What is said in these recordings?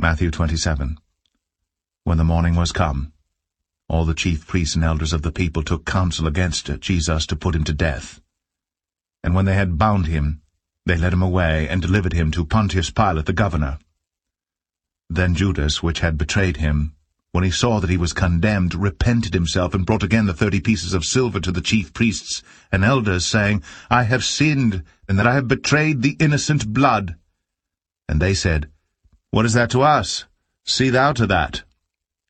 Matthew 27. When the morning was come, all the chief priests and elders of the people took counsel against Jesus to put him to death. And when they had bound him, they led him away, and delivered him to Pontius Pilate the governor. Then Judas, which had betrayed him, when he saw that he was condemned, repented himself, and brought again the 30 pieces of silver to the chief priests and elders, saying, I have sinned, and that I have betrayed the innocent blood. And they said, What is that to us? See thou to that.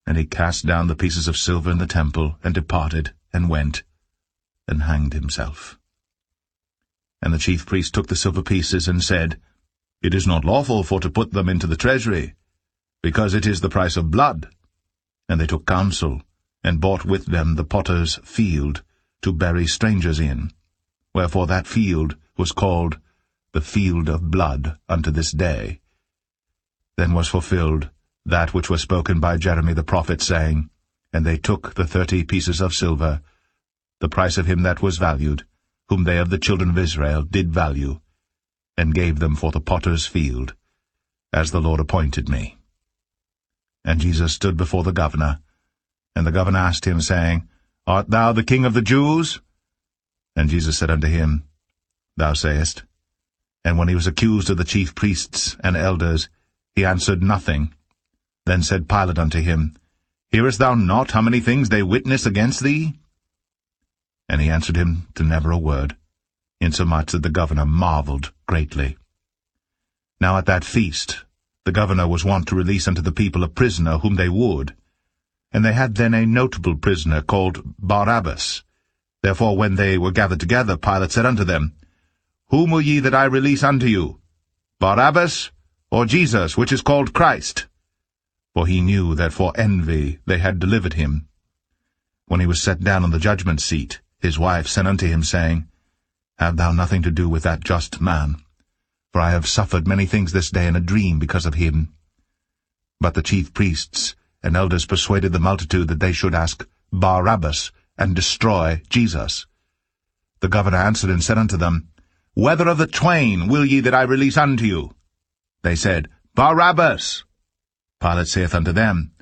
And he cast down the pieces of silver in the temple, and departed, and went, and hanged himself. And the chief priest took the silver pieces, and said, It is not lawful for to put them into the treasury, because it is the price of blood. And they took counsel, and bought with them the potter's field, to bury strangers in. Wherefore that field was called the field of blood unto this day. Then was fulfilled that which was spoken by Jeremy the prophet, saying, And they took the 30 pieces of silver, the price of him that was valued, whom they of the children of Israel did value, and gave them for the potter's field, as the Lord appointed me. And Jesus stood before the governor, and the governor asked him, saying, Art thou the King of the Jews? And Jesus said unto him, Thou sayest. And when he was accused of the chief priests and elders, he answered nothing. Then said Pilate unto him, Hearest thou not how many things they witness against thee? And he answered him to never a word, insomuch that the governor marveled greatly. Now at that feast the governor was wont to release unto the people a prisoner whom they would. And they had then a notable prisoner called Barabbas. Therefore when they were gathered together, Pilate said unto them, Whom will ye that I release unto you, Barabbas, or Jesus, which is called Christ? For he knew that for envy they had delivered him. When he was set down on the judgment seat, his wife sent unto him, saying, Have thou nothing to do with that just man? For I have suffered many things this day in a dream because of him. But the chief priests and elders persuaded the multitude that they should ask Barabbas, and destroy Jesus. The governor answered and said unto them, Whether of the twain will ye that I release unto you? They said, Barabbas. Pilate saith unto them,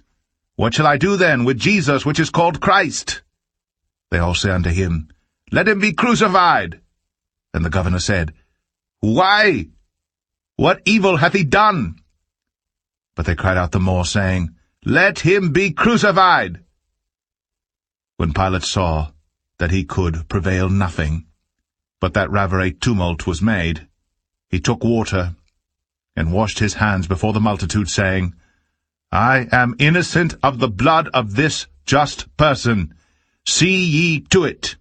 What shall I do then with Jesus, which is called Christ? They all say unto him, Let him be crucified. And the governor said, Why? What evil hath he done? But they cried out the more, saying, Let him be crucified. When Pilate saw that he could prevail nothing, but that rather a tumult was made, he took water, and washed his hands before the multitude, saying, I am innocent of the blood of this just person. See ye to it.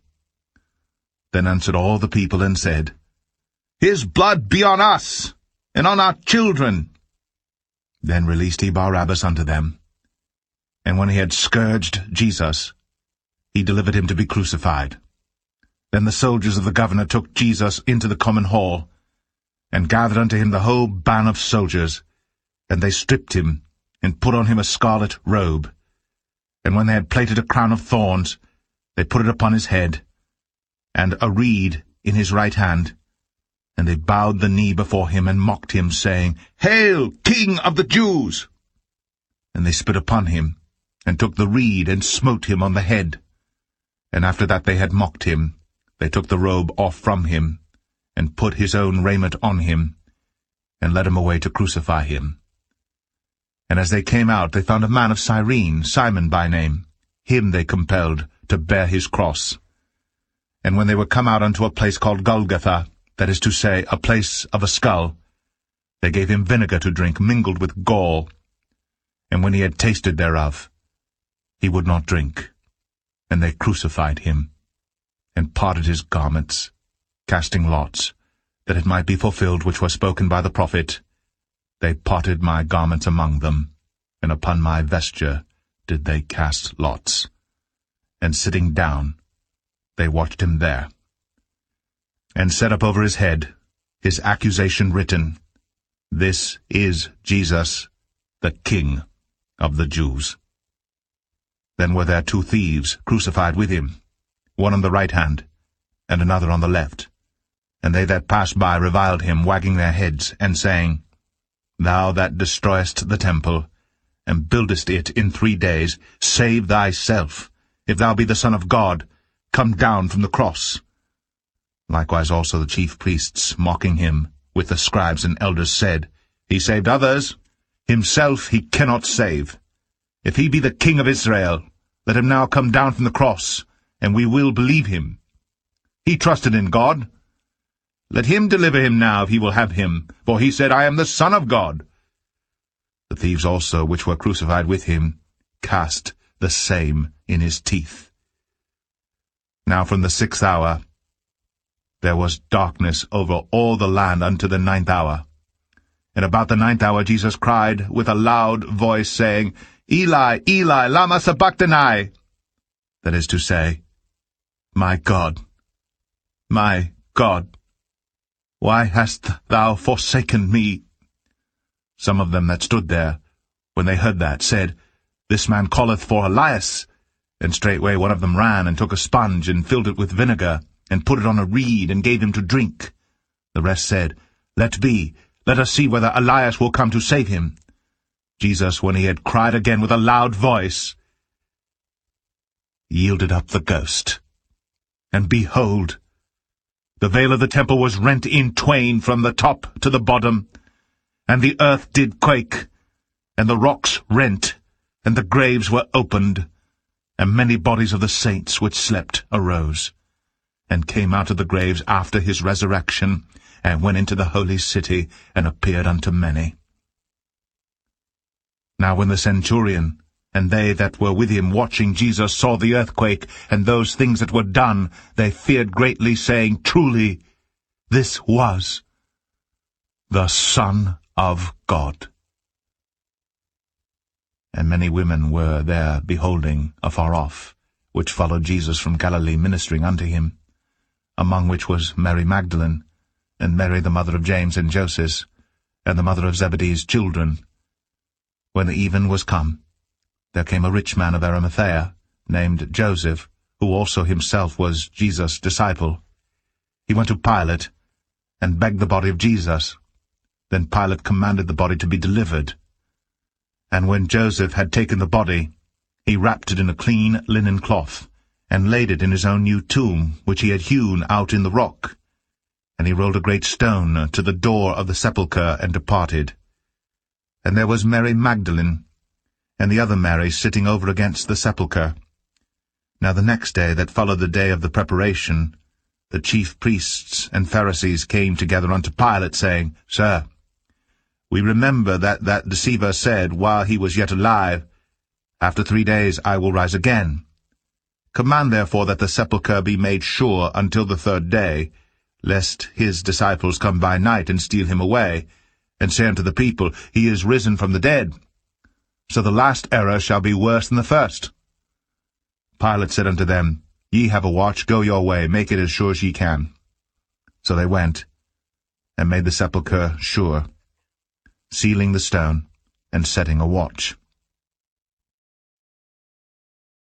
Then answered all the people, and said, His blood be on us, and on our children. Then released he Barabbas unto them. And when he had scourged Jesus, he delivered him to be crucified. Then the soldiers of the governor took Jesus into the common hall, and gathered unto him the whole band of soldiers, and they stripped him, and put on him a scarlet robe. And when they had plaited a crown of thorns, they put it upon his head, and a reed in his right hand. And they bowed the knee before him, and mocked him, saying, Hail, King of the Jews! And they spit upon him, and took the reed, and smote him on the head. And after that they had mocked him, they took the robe off from him, and put his own raiment on him, and led him away to crucify him. And as they came out, they found a man of Cyrene, Simon by name. Him they compelled to bear his cross. And when they were come out unto a place called Golgotha, that is to say, a place of a skull, they gave him vinegar to drink, mingled with gall. And when he had tasted thereof, he would not drink. And they crucified him, and parted his garments, casting lots, that it might be fulfilled which was spoken by the prophet, They parted my garments among them, and upon my vesture did they cast lots. And sitting down, they watched him there. And set up over his head his accusation written, This is Jesus, the King of the Jews. Then were there 2 thieves crucified with him, one on the right hand, and another on the left. And they that passed by reviled him, wagging their heads, and saying, Thou that destroyest the temple, and buildest it in 3 days, save thyself. If thou be the Son of God, come down from the cross. Likewise also the chief priests, mocking him, with the scribes and elders, said, He saved others, himself he cannot save. If he be the King of Israel, let him now come down from the cross, and we will believe him. He trusted in God. Let him deliver him now, if he will have him, for he said, I am the Son of God. The thieves also, which were crucified with him, cast the same in his teeth. Now from the 6th hour there was darkness over all the land unto the 9th hour. And about the 9th hour Jesus cried with a loud voice, saying, Eli, Eli, lama sabachthani? That is to say, My God, why hast thou forsaken me? Some of them that stood there, when they heard that, said, This man calleth for Elias. And straightway one of them ran, and took a sponge, and filled it with vinegar, and put it on a reed, and gave him to drink. The rest said, Let be, let us see whether Elias will come to save him. Jesus, when he had cried again with a loud voice, yielded up the ghost. And behold, the veil of the temple was rent in twain from the top to the bottom, and the earth did quake, and the rocks rent, and the graves were opened, and many bodies of the saints which slept arose, and came out of the graves after his resurrection, and went into the holy city, and appeared unto many. Now when the centurion and they that were with him watching Jesus saw the earthquake, and those things that were done, they feared greatly, saying, Truly, this was the Son of God. And many women were there beholding afar off, which followed Jesus from Galilee, ministering unto him, among which was Mary Magdalene, and Mary the mother of James and Joses, and the mother of Zebedee's children. When the even was come, there came a rich man of Arimathea, named Joseph, who also himself was Jesus' disciple. He went to Pilate, and begged the body of Jesus. Then Pilate commanded the body to be delivered. And when Joseph had taken the body, he wrapped it in a clean linen cloth, and laid it in his own new tomb, which he had hewn out in the rock. And he rolled a great stone to the door of the sepulchre, and departed. And there was Mary Magdalene, and the other Mary sitting over against the sepulchre. Now the next day that followed the day of the preparation, the chief priests and Pharisees came together unto Pilate, saying, Sir, we remember that deceiver said, while he was yet alive, After 3 days I will rise again. Command therefore that the sepulchre be made sure until the 3rd day, lest his disciples come by night and steal him away, and say unto the people, He is risen from the dead. So the last error shall be worse than the first. Pilate said unto them, Ye have a watch, go your way, make it as sure as ye can. So they went, and made the sepulchre sure, sealing the stone, and setting a watch.